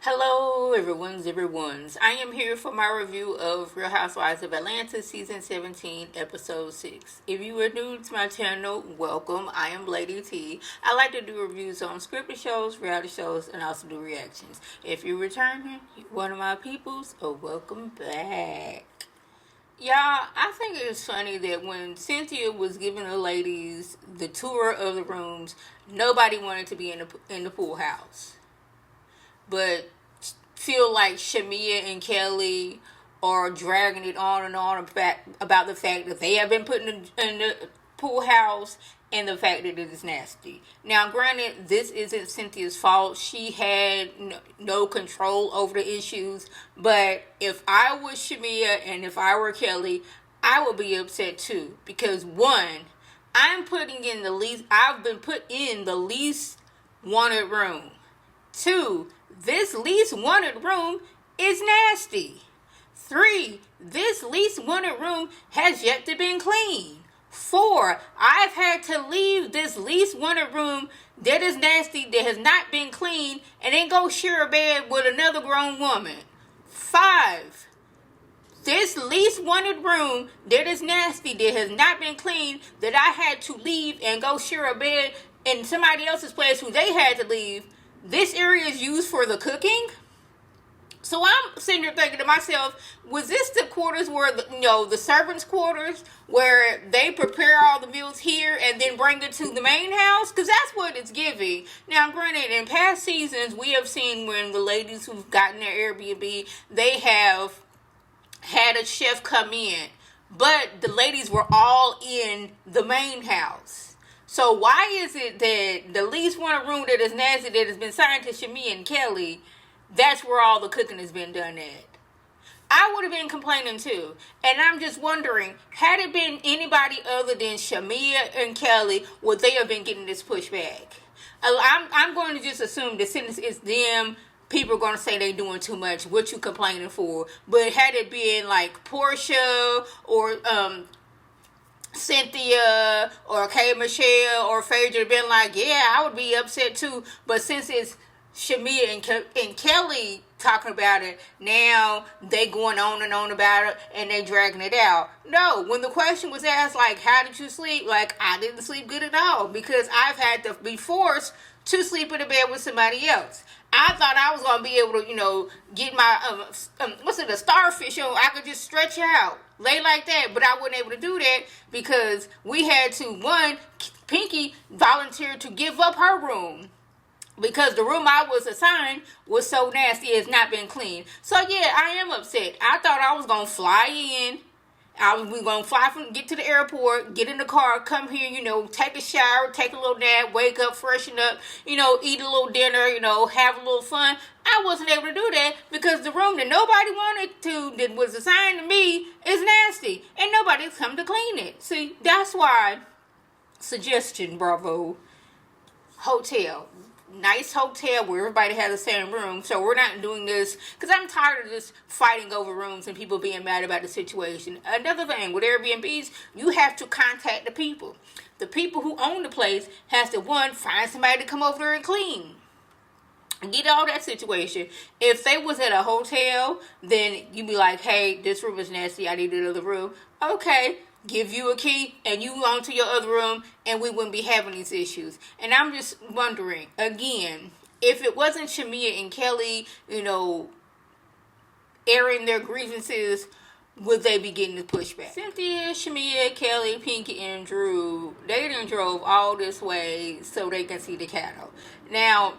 Hello, everyone's. I am here for my review of Real Housewives of Atlanta, Season 17, Episode 6. If you are new to my channel, welcome. I am Lady T. I like to do reviews on scripted shows, reality shows, and also do reactions. If you're returning, one of my peoples, welcome back. Y'all, I think it's funny that when Cynthia was giving the ladies the tour of the rooms, nobody wanted to be in the pool house. But feel like Shamea and Kelly are dragging it on and on about the fact that they have been put in the pool house and the fact that it is nasty. Now, granted, this isn't Cynthia's fault. She had no control over the issues. But if I was Shamea and if I were Kelly, I would be upset too. Because one, I've been put in the least wanted room. Two, this least wanted room is nasty. 3, this least wanted room has yet to be cleaned. 4, I've had to leave this least wanted room that is nasty, that has not been cleaned, and then go share a bed with another grown woman. 5, this least wanted room that is nasty, that has not been cleaned, that I had to leave and go share a bed in somebody else's place who they had to leave. This area is used for the cooking. So I'm sitting here thinking to myself, was this the quarters where, the servants' quarters, where they prepare all the meals here and then bring it to the main house? Because that's what it's giving. Now, granted, in past seasons, we have seen when the ladies who've gotten their Airbnb, they have had a chef come in. But the ladies were all in the main house. So why is it that the least wanted room that is nasty, that has been signed to Shamea and Kelly, that's where all the cooking has been done at? I would have been complaining too. And I'm just wondering, had it been anybody other than Shamea and Kelly, would they have been getting this pushback? I'm going to just assume that since it's them, people are going to say they're doing too much. What you complaining for? But had it been like Portia or Cynthia or K. Michelle or Phaedra been like, yeah, I would be upset too. But since it's Shamea and Kelly talking about it, now they going on and on about it and they dragging it out. No, when the question was asked, like, how did you sleep? Like, I didn't sleep good at all because I've had to be forced to sleep in a bed with somebody else. I thought I was going to be able to, get my, a starfish on. I could just stretch out, lay like that. But I wasn't able to do that because we had to, one, Pinky volunteered to give up her room because the room I was assigned was so nasty, it's not been cleaned. So, yeah, I am upset. I thought I was going to fly in. We going to get to the airport, get in the car, come here, take a shower, take a little nap, wake up, freshen up, eat a little dinner, have a little fun. I wasn't able to do that because the room that nobody wanted to, that was assigned to me, is nasty. And nobody's come to clean it. See, that's why, suggestion, bravo, hotel. Nice hotel where everybody has the same room. So we're not doing this because I'm tired of this fighting over rooms and people being mad about the situation. Another thing with Airbnbs, you have to contact the people. The people who own the place has to, one, find somebody to come over there and clean. Get all that situation. If they was at a hotel, then you'd be like, hey, this room is nasty, I need another room. Okay, give you a key and you on to your other room and we wouldn't be having these issues. And I'm just wondering, again, if it wasn't Shamea and Kelly, airing their grievances, would they be getting the pushback? Cynthia, Shamea, Kelly, Pinky, and Drew, they done drove all this way so they can see the cattle. Now,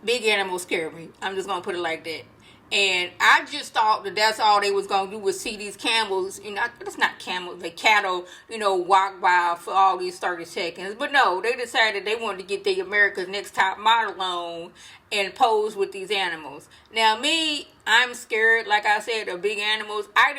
big animals scare me. I'm just going to put it like that. And I just thought that that's all they was going to do was see these camels, it's not camels, the cattle, walk by for all these 30 seconds. But no, they decided they wanted to get the America's Next Top Model on and pose with these animals. Now me, I'm scared, like I said, of big animals. I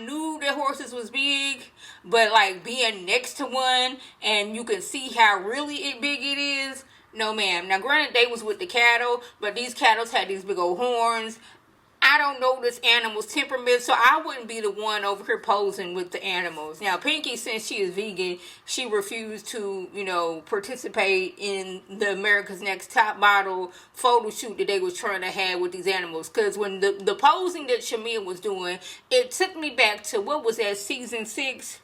knew that horses was big, but like being next to one and you can see how really big it is. No, ma'am. Now, granted, they was with the cattle, but these cattle had these big old horns. I don't know this animal's temperament, so I wouldn't be the one over here posing with the animals. Now, Pinky, since she is vegan, she refused to, participate in the America's Next Top Model photo shoot that they was trying to have with these animals. Because when the posing that Shamea was doing, it took me back to, what was that, season 6?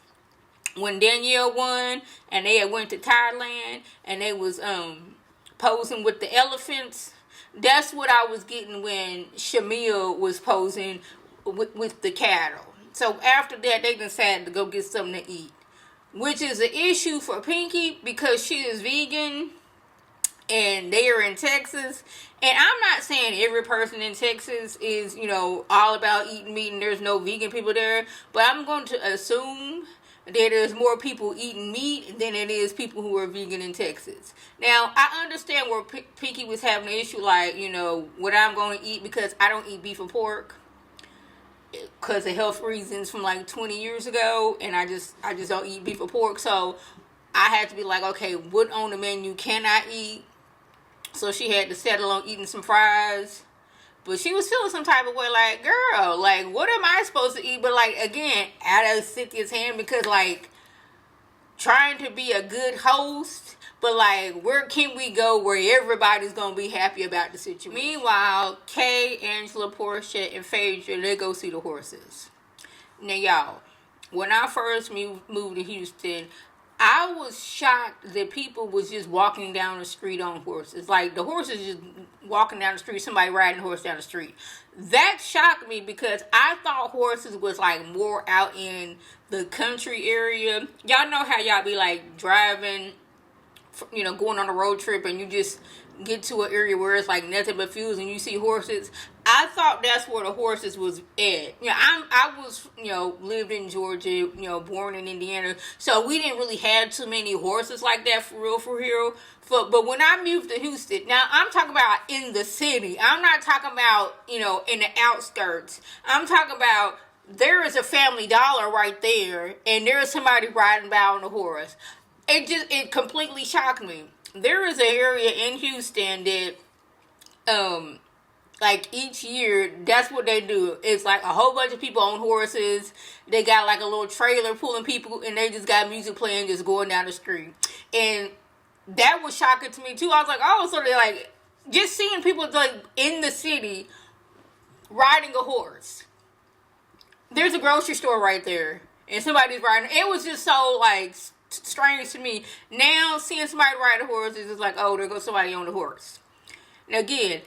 When Danielle won, and they had went to Thailand, and they was posing with the elephants. That's what I was getting when Shamea was posing with the cattle. So after that, they decided to go get something to eat, which is an issue for Pinky because she is vegan and they are in Texas. And I'm not saying every person in Texas is, all about eating meat and there's no vegan people there, but I'm going to assume that there's more people eating meat than it is people who are vegan in Texas. Now, I understand where Pinky was having an issue, like, what I'm going to eat, because I don't eat beef and pork because of health reasons from like 20 years ago, and I just don't eat beef or pork. So I had to be like, okay, what on the menu can I eat? So she had to settle on eating some fries. But she was feeling some type of way, like, girl, like, what am I supposed to eat? But, like, again, out of Cynthia's hand, because, like, trying to be a good host, but, like, where can we go where everybody's going to be happy about the situation? Meanwhile, Kay, Angela, Portia, and Phaedra, they go see the horses. Now, y'all, when I first moved to Houston, I was shocked that people was just walking down the street on horses. Like, the horses just walking down the street, somebody riding a horse down the street. That shocked me because I thought horses was, like, more out in the country area. Y'all know how y'all be, like, driving, going on a road trip and you just get to an area where it's, like, nothing but fields and you see horses. I thought that's where the horses was at. I was, lived in Georgia, born in Indiana. So we didn't really have too many horses like that for real. But when I moved to Houston, now I'm talking about in the city. I'm not talking about, in the outskirts. I'm talking about there is a Family Dollar right there and there is somebody riding by on a horse. It completely shocked me. There is an area in Houston that, like, each year, that's what they do. It's like a whole bunch of people on horses. They got like a little trailer pulling people, and they just got music playing, just going down the street. And that was shocking to me too. I was like, oh, so they're like, just seeing people like in the city riding a horse. There's a grocery store right there, and somebody's riding. It was just so like strange to me. Now seeing somebody ride a horse is just like, oh, there goes somebody on the horse. Now again,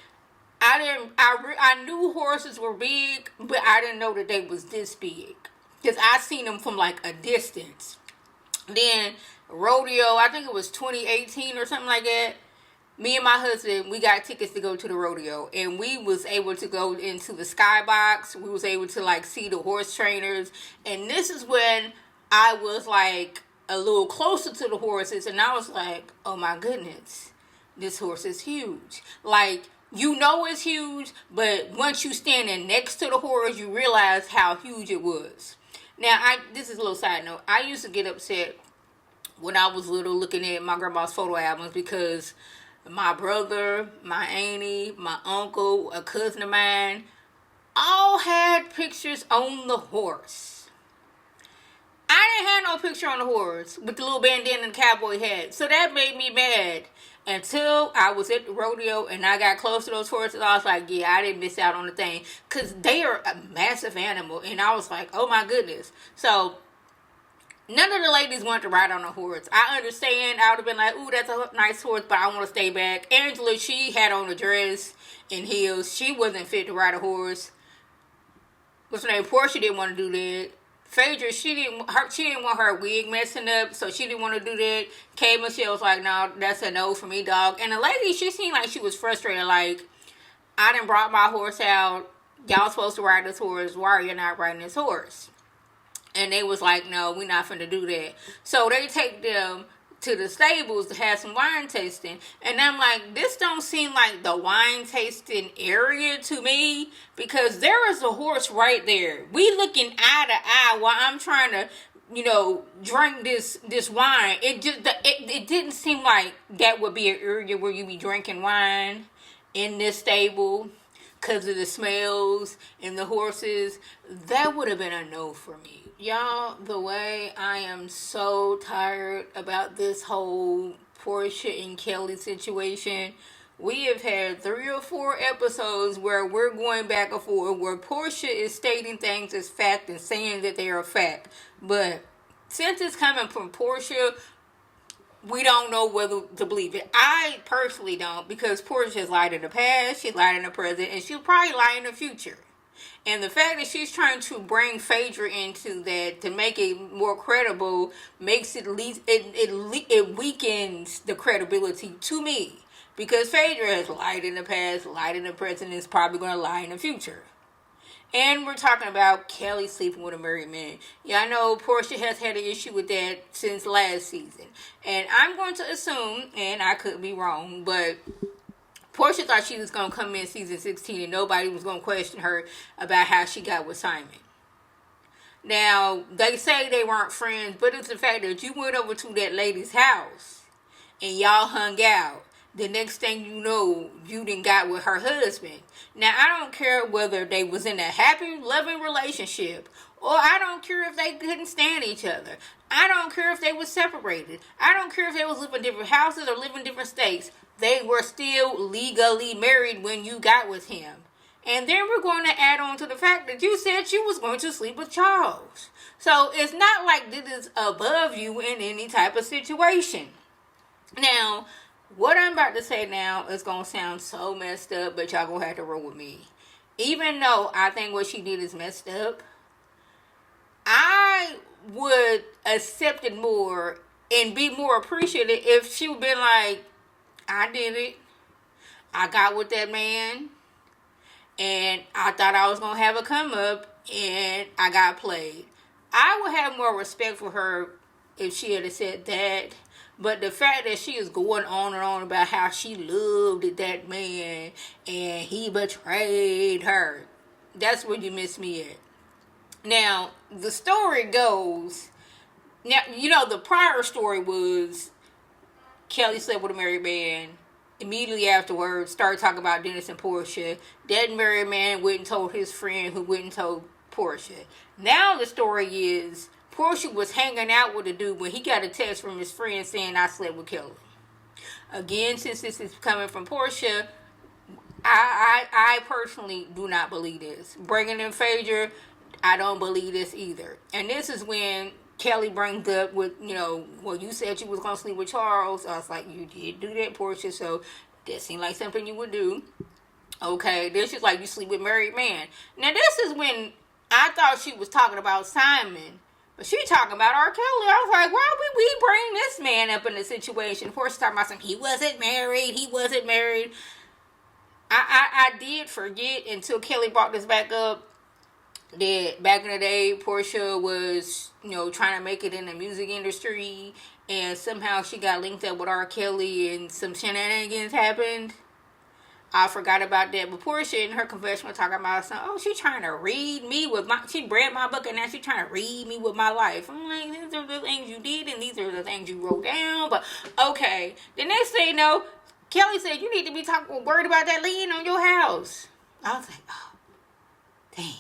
I knew horses were big, but I didn't know that they was this big. Because I seen them from like a distance. Then rodeo, I think it was 2018 or something like that. Me and my husband, we got tickets to go to the rodeo. And we was able to go into the skybox. We was able to like see the horse trainers. And this is when I was like a little closer to the horses. And I was like, oh my goodness, this horse is huge. Like, it's huge, but once you standing next to the horse, you realize how huge it was. Now, this is a little side note. I used to get upset when I was little looking at my grandma's photo albums because my brother, my auntie, my uncle, a cousin of mine, all had pictures on the horse. I didn't have no picture on the horse with the little bandana and cowboy hat. So that made me mad. Until I was at the rodeo and I got close to those horses, I was like, yeah, I didn't miss out on the thing. Because they are a massive animal. And I was like, oh my goodness. So, none of the ladies wanted to ride on a horse. I understand. I would have been like, ooh, that's a nice horse, but I want to stay back. Angela, she had on a dress and heels. She wasn't fit to ride a horse. What's her name? Portia didn't want to do that. Phaedra, she didn't want her wig messing up, so she didn't want to do that. Kay Michelle was like, no, that's a no for me, dog. And the lady, she seemed like she was frustrated, like, I done brought my horse out. Y'all supposed to ride this horse. Why are you not riding this horse? And they was like, no, we're not finna do that. So they take them to the stables to have some wine tasting. And I'm like, this don't seem like the wine tasting area to me, because there is a horse right there. We looking eye to eye while I'm trying to, drink this wine. It didn't seem like that would be an area where you be drinking wine in this stable. because of the smells and the horses, that would have been a no for me. Y'all, the way I am so tired about this whole Portia and Kelly situation. We have had 3 or 4 episodes where we're going back and forth, where Portia is stating things as fact and saying that they are fact. But since it's coming from Portia, we don't know whether to believe it. I personally don't, because Portia has lied in the past, she lied in the present, and she'll probably lie in the future. And the fact that she's trying to bring Phaedra into that to make it more credible makes it it weakens the credibility to me. Because Phaedra has lied in the past, lied in the present, and is probably going to lie in the future. And we're talking about Kelly sleeping with a married man. Yeah, I know Portia has had an issue with that since last season. And I'm going to assume, and I could be wrong, but Portia thought she was going to come in season 16 and nobody was going to question her about how she got with Simon. Now, they say they weren't friends, but it's the fact that you went over to that lady's house and y'all hung out. The next thing you know, you done got with her husband. Now, I don't care whether they was in a happy, loving relationship, or I don't care if they couldn't stand each other. I don't care if they were separated. I don't care if they was living in different houses or living in different states. They were still legally married when you got with him. And then we're going to add on to the fact that you said you was going to sleep with Charles. So it's not like this is above you in any type of situation. Now, what I'm about to say now is going to sound so messed up, but y'all going to have to roll with me. Even though I think what she did is messed up, I would accept it more and be more appreciative if she would been like, I did it. I got with that man. And I thought I was going to have a come up. And I got played. I would have more respect for her if she had said that. But the fact that she is going on and on about how she loved that man. And he betrayed her. That's where you miss me at. Now, the story goes. Now, you know, the prior story was Kelly slept with a married man. Immediately afterwards, started talking about Dennis and Portia. That married man went and told his friend, who went and told Portia. Now the story is Portia was hanging out with a dude when he got a text from his friend saying, I slept with Kelly. Again, since this is coming from Portia, I personally do not believe this. Bringing in Phaedra, I don't believe this either. And this is when Kelly brings up with, you know, well, you said you was going to sleep with Charles. I was like, you did do that, Portia, so that seemed like something you would do. Okay, this is like you sleep with married man. Now, this is when I thought she was talking about Simon, but she talking about R. Kelly. I was like, why would we bring this man up in the situation? Portia talking about something, he wasn't married. I did forget until Kelly brought this back up, that back in the day, Portia was, you know, trying to make it in the music industry, and somehow she got linked up with R. Kelly and some shenanigans happened. I forgot about that. But Portia in her confession was talking about something. Oh, she trying to read me with my, she read my book and now she trying to read me with my life. I'm like, these are the things you did and these are the things you wrote down. But okay. The next thing you know, Kelly said, you need to be worried about that lien on your house. I was like, oh, dang.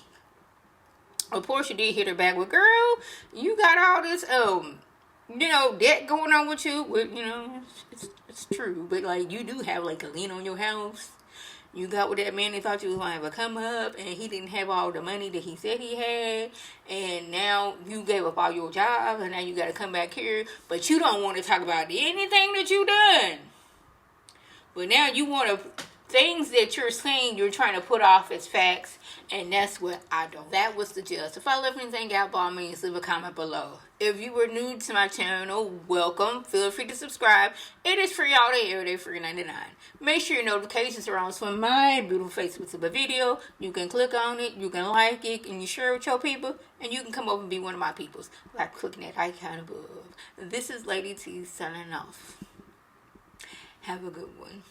But Portia did hit her back with, girl, you got all this, you know, debt going on with you. With, you know, it's true. But, like, you do have, like, a lien on your house. You got with that man that thought you was going to have a come up, and he didn't have all the money that he said he had. And now you gave up all your jobs, and now you got to come back here. But you don't want to talk about anything that you done. But now you want to, things that you're saying you're trying to put off as facts, and that's what I don't. That was the gist. If I left anything out by me, leave a comment below. If you were new to my channel, welcome. Feel free to subscribe. It is free all day, every day, free $99. Make sure your notifications are on so when my beautiful face puts up a video. You can click on it, you can like it, and you share it with your people, and you can come over and be one of my peoples by clicking that icon above. This is Lady T signing off. Have a good one.